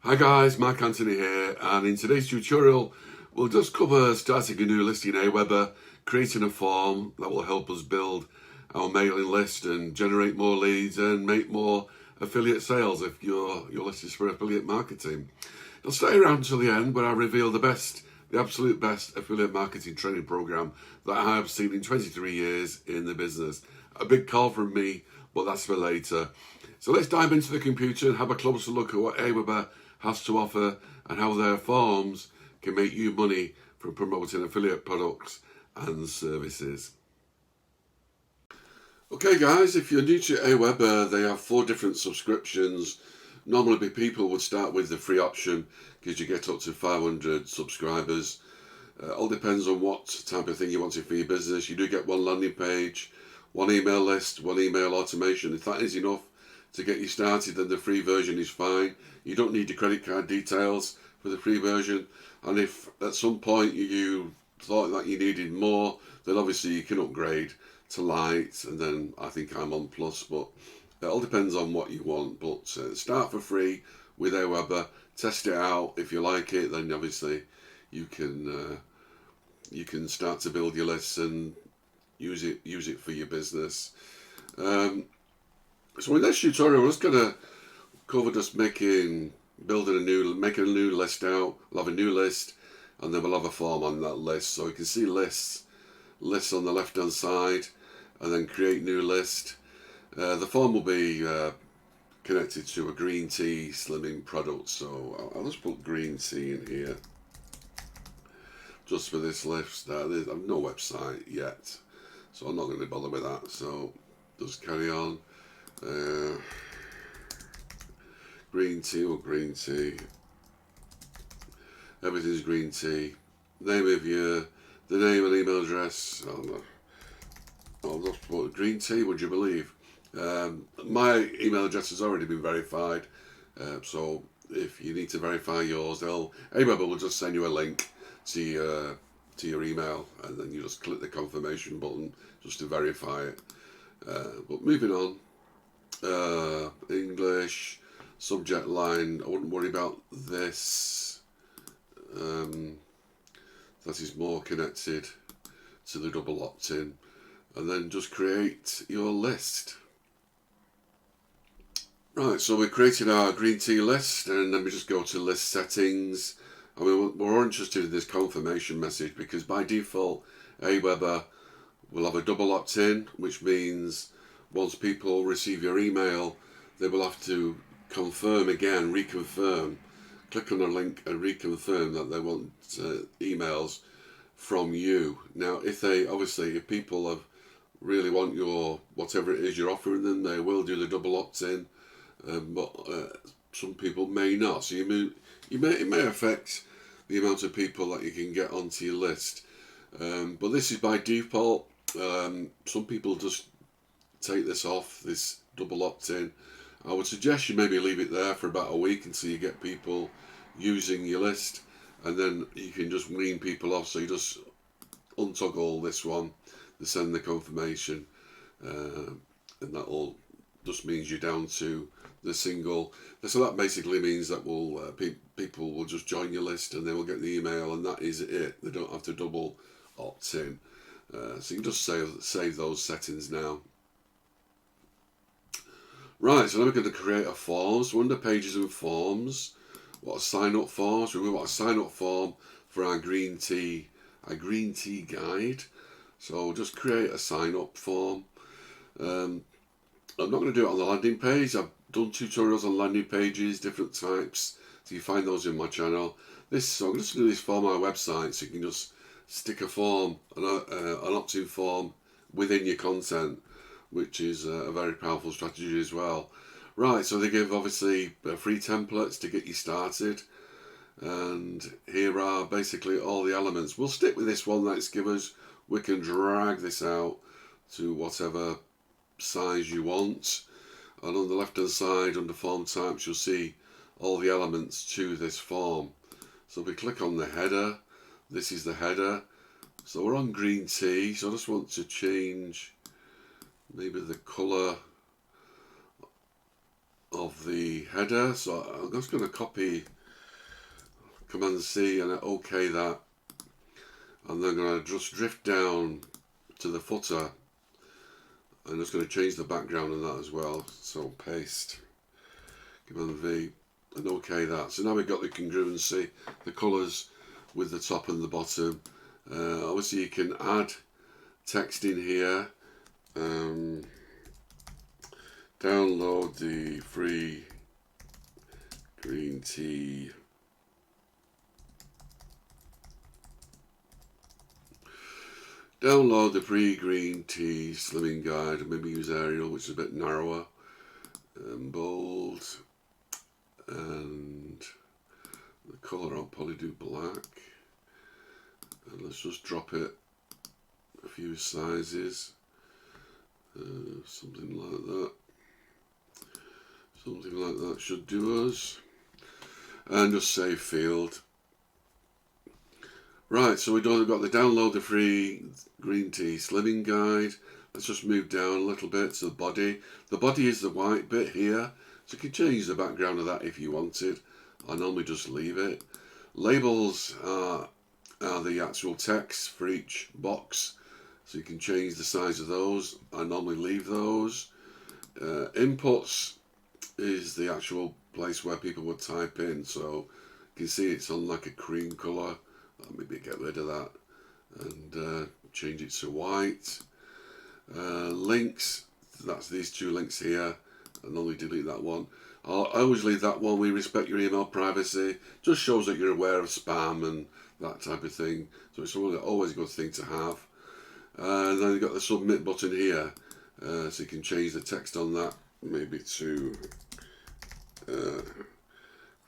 Hi guys, Mark Anthony here, and in today's tutorial we'll just cover starting a new listing in Aweber, creating a form that will help us build our mailing list and generate more leads and make more affiliate sales if your list is for affiliate marketing. I'll stay around until the end where I reveal the absolute best affiliate marketing training program that I have seen in 23 years in the business. A big call from me, but that's for later. So let's dive into the computer and have a closer look at what Aweber has to offer and how their forms can make you money from promoting affiliate products and services. Okay guys, if you're new to Aweber, they have 4 different subscriptions. Normally people would start with the free option because you get up to 500 subscribers. All depends on what type of thing you want for your business. You do get one landing page, one email list, one email automation. If that is enough to get you started, then the free version is fine. You don't need the credit card details for the free version, and if at some point you thought that you needed more, then obviously you can upgrade to light, and then I think I'm on plus, but it all depends on what you want. But start for free with Aweber, test it out. If you like it, then obviously you can start to build your lists and use it for your business. So in this tutorial, we're just going to cover just making a new list out. We'll have a new list, and then we'll have a form on that list. So you can see lists on the left hand side, and then create new list. The form will be connected to a green tea slimming product. So I'll just put green tea in here just for this list. I've no website yet, so I'm not going to bother with that. So just carry on. Green tea or green tea. Everything's green tea. The name and email address. I'll just put green tea. Would you believe? My email address has already been verified. So if you need to verify yours, Aweber will just send you a link to your email, and then you just click the confirmation button just to verify it. But moving on. English, subject line, I wouldn't worry about this. That is more connected to the double opt-in. And then just create your list. Right, so we're creating our green tea list, and then we just go to list settings. I mean, we're interested in this confirmation message because by default Aweber will have a double opt-in, which means once people receive your email, they will have to confirm again, reconfirm, click on a link and reconfirm that they want emails from you. Now, if people really want your whatever it is you're offering them, they will do the double opt-in, but some people may not. So it may affect the amount of people that you can get onto your list. But this is by default. Some people just take this off, this double opt-in. I would suggest you maybe leave it there for about a week until you get people using your list, and then you can just wean people off. So you just untoggle this one to send the confirmation, and that all just means you're down to the single. So that basically means that people will just join your list and they will get the email, and that is it. They don't have to double opt-in. So you can just save those settings now. Right, so now we're going to create a form. So under pages and forms, what a sign up form. So we want a sign up form for our green tea guide. So just create a sign up form. I'm not going to do it on the landing page. I've done tutorials on landing pages, different types. So you find those in my channel. So I'm just going to do this for my website, so you can just stick a form, an opt-in form within your content, which is a very powerful strategy as well. Right, so they give obviously free templates to get you started, and here are basically all the elements. We'll stick with this one that's given us. We can drag this out to whatever size you want, and on the left hand side under form types you'll see all the elements to this form. So we click on the header. This is the header. So we're on green tea, so I just want to change maybe the colour of the header. So I'm just going to copy Command C and OK that, and then I'm going to just drift down to the footer. I'm just going to change the background on that as well. So paste, Command V, and OK that. So now we've got the congruency, the colours with the top and the bottom. Obviously you can add text in here. Download the free green tea slimming guide, and maybe use Arial, which is a bit narrower, and bold, and the colour I'll probably do black, and let's just drop it a few sizes, something like that. Something like that should do us. And just save field. Right, so we've got the download the free green tea slimming guide. Let's just move down a little bit to the body. The body is the white bit here, so you can change the background of that if you wanted. I normally just leave it. Labels are the actual text for each box, so you can change the size of those. I normally leave those. Inputs is the actual place where people would type in, so you can see it's on like a cream colour. I'll maybe get rid of that and change it to white. Links, that's these two links here, and only delete that one. I always leave that one. We respect your email privacy. Just shows that you're aware of spam and that type of thing, so it's always a good thing to have. And then you've got the submit button here, so you can change the text on that, maybe to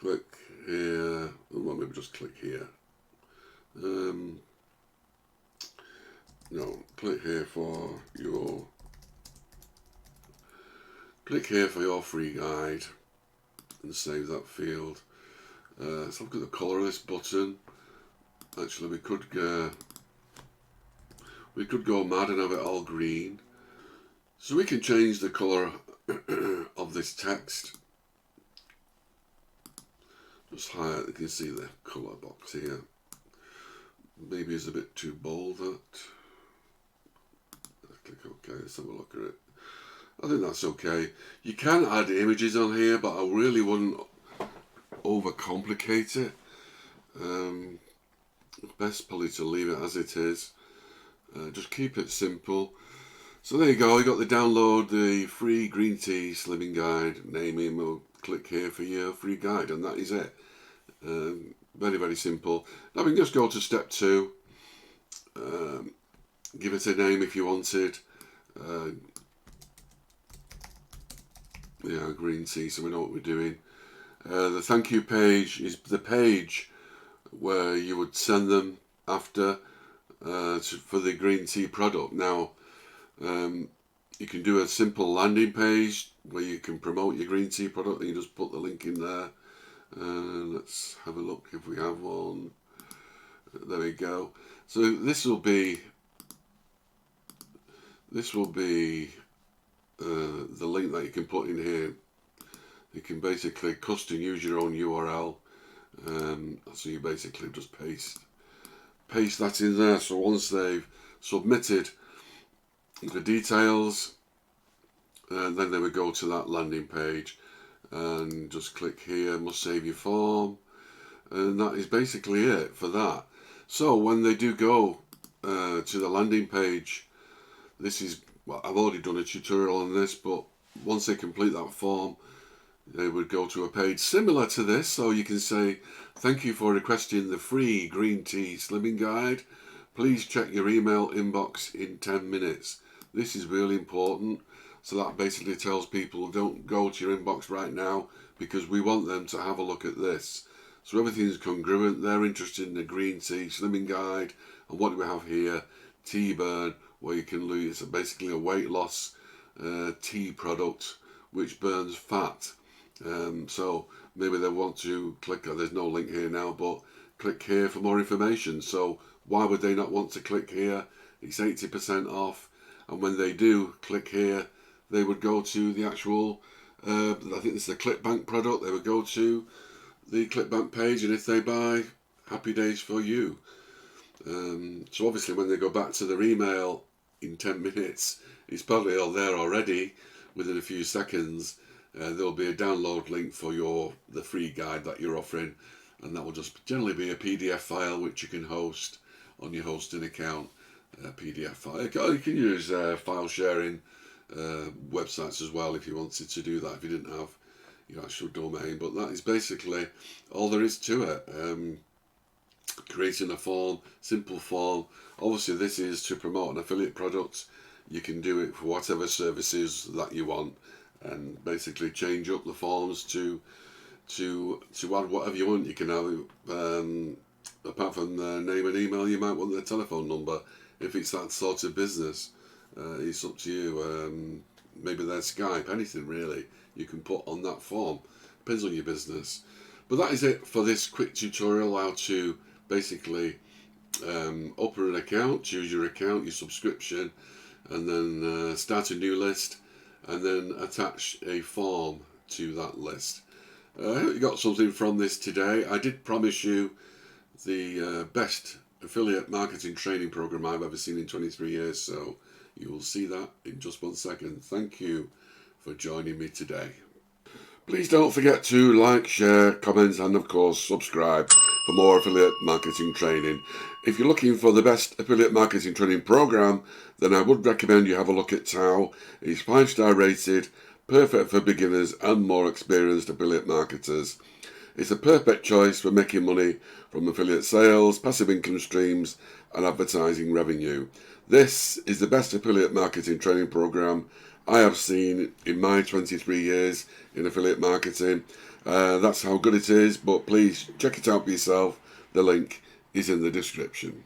click here, well, maybe just click here. No, click here for your free guide, and save that field. Let's look at the colour of this button. Actually, we could go mad and have it all green. So we can change the colour of this text. Just highlight, you can see the colour box here. Maybe it's a bit too bold, that. Click OK, let's have a look at it. I think that's okay. You can add images on here, but I really wouldn't overcomplicate it. Best probably to leave it as it is. Just keep it simple. So there you go, you got the download the free green tea slimming guide, name, email, click here for your free guide, and that is it. Very, very simple. Now we can just go to step 2. Give it a name if you wanted. Yeah, green tea, so we know what we're doing. The thank you page is the page where you would send them after for the green tea product. Now, you can do a simple landing page where you can promote your green tea product, and you just put the link in there. Let's have a look if we have one. There we go. So this will be the link that you can put in here. You can basically custom use your own URL. So you basically just paste that in there. So once they've submitted the details, then they would go to that landing page and just click here, must save your form, and that is basically it for that. So when they do go to the landing page, this is, well, I've already done a tutorial on this, but once they complete that form, they would go to a page similar to this. So you can say, thank you for requesting the free green tea slimming guide. Please check your email inbox in 10 minutes. This is really important. So that basically tells people, don't go to your inbox right now, because we want them to have a look at this. So everything's congruent. They're interested in the green tea slimming guide. And what do we have here? Tea burn, where you can lose, it's basically a weight loss tea product which burns fat. So maybe they want to click, there's no link here now, but click here for more information. So why would they not want to click here? It's 80% off, and when they do click here, they would go to the actual I think this is a ClickBank product. They would go to the ClickBank page, and if they buy, happy days for you. So obviously when they go back to their email in 10 minutes, it's probably all there already within a few seconds. There'll be a download link for the free guide that you're offering, and that will just generally be a PDF file which you can host on your hosting account. PDF file. You can use file sharing websites as well if you wanted to do that, if you didn't have your actual domain. But that is basically all there is to it. Creating a form, simple form. Obviously this is to promote an affiliate product. You can do it for whatever services that you want, and basically change up the forms to add whatever you want. You can have apart from the name and email, you might want their telephone number if it's that sort of business. It's up to you. Maybe their Skype, anything really you can put on that form. Depends on your business. But that is it for this quick tutorial how to basically open an account, choose your account, your subscription, and then start a new list, and then attach a form to that list. I hope you got something from this today. I did promise you the best affiliate marketing training program I've ever seen in 23 years, so you will see that in just 1 second. Thank you for joining me today. Please don't forget to like, share, comment, and of course subscribe for more affiliate marketing training. If you're looking for the best affiliate marketing training program, then I would recommend you have a look at Tao. It's 5-star rated, perfect for beginners and more experienced affiliate marketers. It's a perfect choice for making money from affiliate sales, passive income streams, and advertising revenue. This is the best affiliate marketing training program I have seen in my 23 years in affiliate marketing. That's how good it is, but please check it out for yourself. The link is in the description.